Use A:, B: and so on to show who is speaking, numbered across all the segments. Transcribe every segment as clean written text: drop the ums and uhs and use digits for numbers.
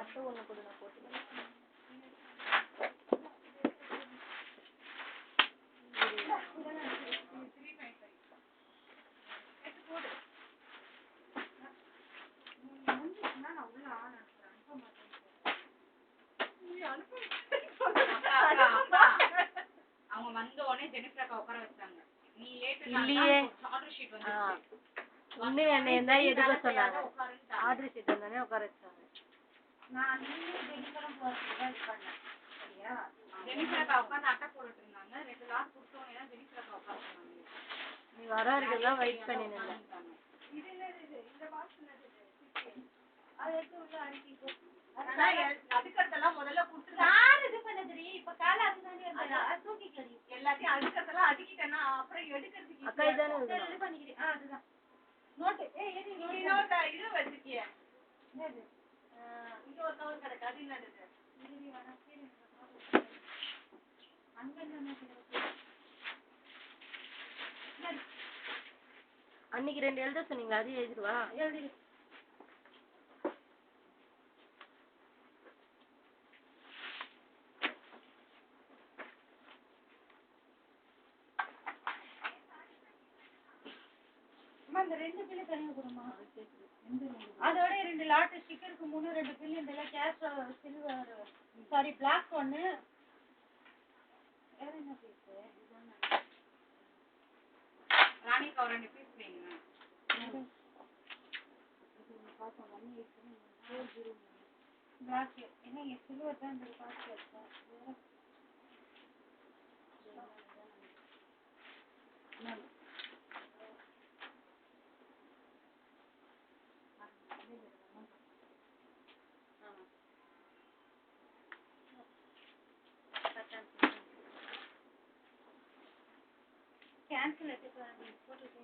A: அட்டை ஒன்று கூட நான் போட்டுக்கிறேன்.
B: அவங்க வந்த உடனே ஜெனிஃபர் உட்கார வச்சாங்க. நீ லேட் இல்லையே ஆர்டர் ஷீட் வந்து
A: ஒண்ணு என்ன தான் எடுக்க சொன்னாங்க. ஆர்டர் ஷீட் வந்தானே உட்கார வச்சாங்க.
B: நான் ஜெனிஃபரும் போறதுக்கு பண்ணேன். சரியா ஜெனிஃபர் உட்கார்ந்து அட்டை போட்டுட்டு இருந்தாங்க. 2 லாட் கொடுத்தோனே தான் ஜெனிஃபர் உட்கார சொன்னாங்க.
A: நீ வர வரைக்கும் தான் வெயிட் பண்ணி நின்னேன்.
B: இது என்னது இந்த பாக்ஸ் என்னது அது எடுத்து உள்ள அடிக்கிட்டு அதுக்கெல்லாம் முதல்ல கொடுத்து யார் இது பண்ணதுரி இப்ப கால அதுதானே தூக்கிக்கடி எல்லாத்தையும் அதுக்கெல்லாம் அடிக்கிட்டேன்னா அப்புறம் எடுக்கிறதுக்கு
A: அக்கா இதானே
B: இது பண்ணிக்கிறேன். அதுதான் நோட்டு ஏய் நோட்டா இது வச்சிருக்கியே என்னது இங்க ஒரு கவர் கிடக்கு அது என்னது இது வேணா சரி அங்க என்ன
A: அன்னைக்கு 2 எழுத சொன்னீங்க அது எழுதிடுவா
B: எழுதி அந்த 2 பில்லு தனியா கொடுமா அதோட 2 லாட் ஸ்டிக்கருக்கு 2 பில்லு இந்த கேஷ் சில்வர் சாரி பிளாக் ஒன்னு வேற என்ன பீஸ் ராணிக்கு ஒரு 2 பீஸ் வேணுங்க இது பாத்தா 180 பிளாக் என்ன சில்வர் தான் இந்த காசு இருக்கா வேற கேன்சல் எடுத்து போட்டுட்டே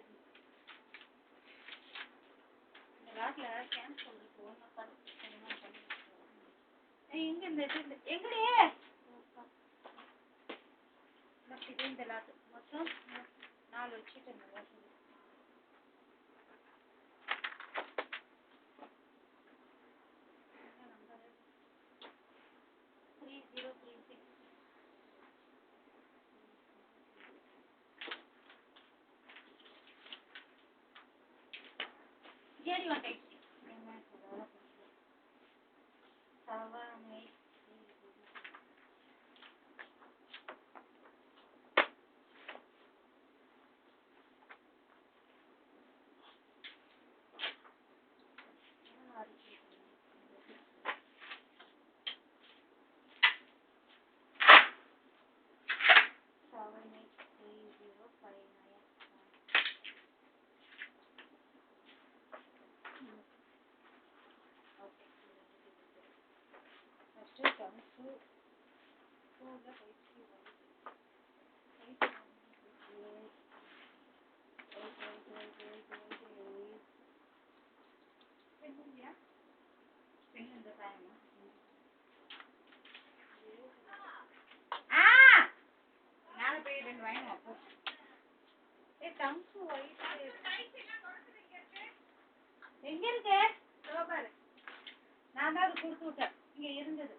B: இந்த ராட்ல கேன்சல் ஒண்ணு பண்ணி எங்க இந்த எங்கடி இந்த லாட் மொத்தம் 4 வச்சுட்டு இந்த லாட் 3036 Jerry one type. எங்க இருக்கு சோபர் நான் தான் அது கொடுத்து விட்டேன் இங்க இருந்தது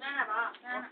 B: நானாவா நானா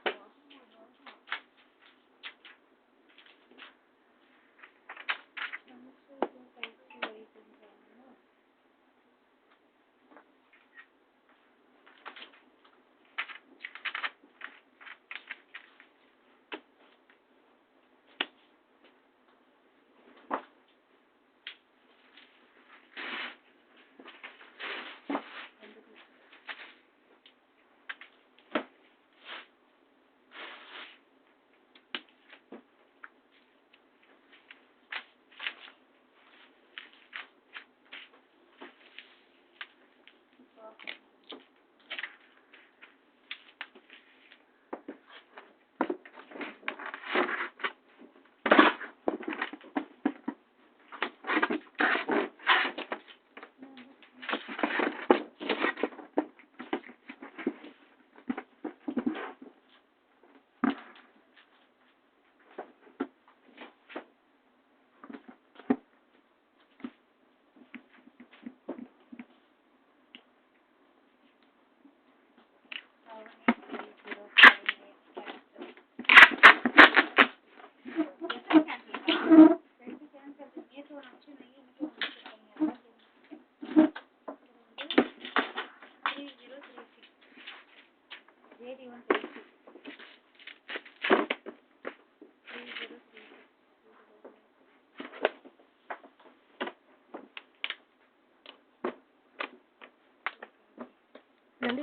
A: ரெண்டு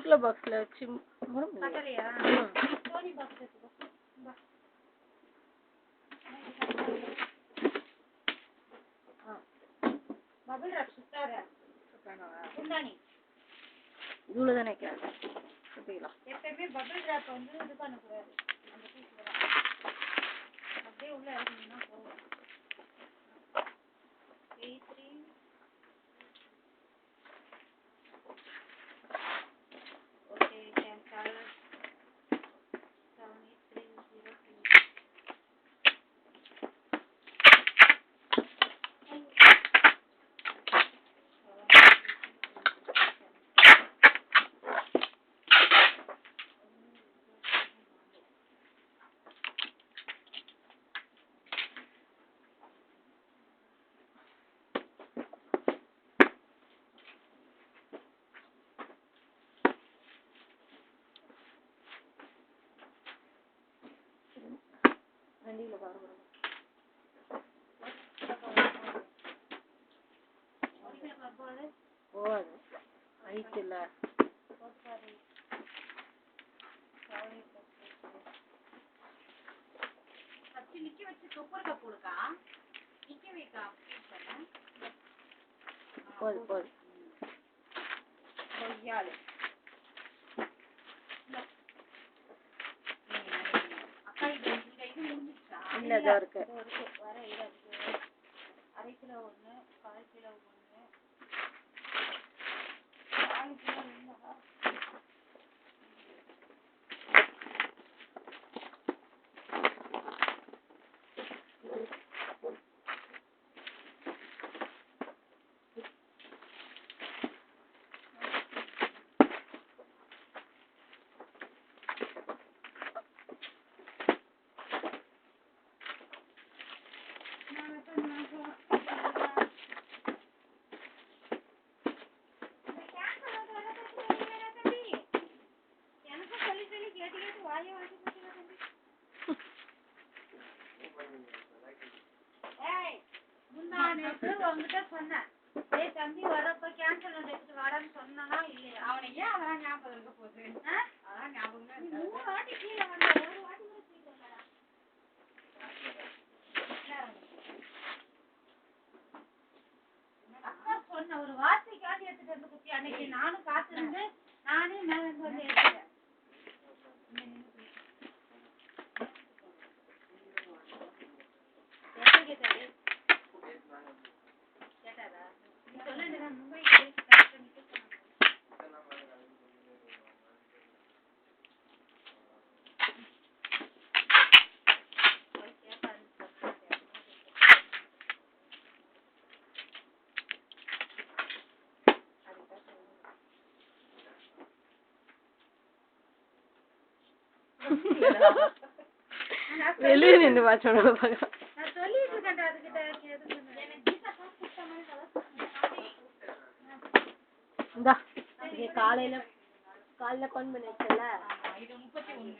A: கிலோ பாக்ஸ்ல வச்சு
B: பத்தலையா சோனி பாக்ஸ் எடுத்துக்கோ பபிள் ராப் சுத்தாரா குண்டானி
A: இவ்வளோ தானே சுத்திக்கலாம்.
B: எப்பயுமே பபிள் ராப் வந்து இது பண்ணக்கூடாது அந்த பீஸ்ல அப்படியே உள்ள இறங்கினா போகும்.
A: வண்டியில பாருங்க போகாது ஹைட் இல்ல
B: நிக்க வச்சு தொப்பரக்கா போடுக்கா நிக்க வைக்கா
A: போதும் போதும்
B: கொய்யாலு அக்கா இது முடிஞ்சிச்சா
A: இல்ல இதோ இருக்கு
B: வர அரை கிலோ ஒண்ணு 1/4 கிலோ ஒண்ணு 1/4 கிலோ இல்லவா உங்ககிட்ட சொன்னேன் ஏய் தம்பி வரப்ப கேன்சல் எடுத்துட்டு வாடான்னு சொன்னா இல்லையா அவனை ஏன் அதெல்லாம் ஞாபகம் இருக்க போகுது அதெல்லாம் ஞாபகமே இருக்காது 3 வாட்டி கீழே வந்த ஒரு வாட்டி கூட கீழே வரல அக்கா சொன்ன ஒரு வார்த்தைக்காண்டி எடுத்துட்டு வந்து குத்தி அன்னைக்கு நானும் காத்திருந்து நானே மேல இருந்து வந்து எடுத்துட்டேன் கேட்டாரா சொல்லுங்க மும்பை
A: வெளியே நின்று வாட்சோட
B: நான் சொல்லிட்டு இருக்கேன் அதுகிட்ட
A: இந்தா காலையில காலைல கொண்டு பண்ணி வச்சல இது 31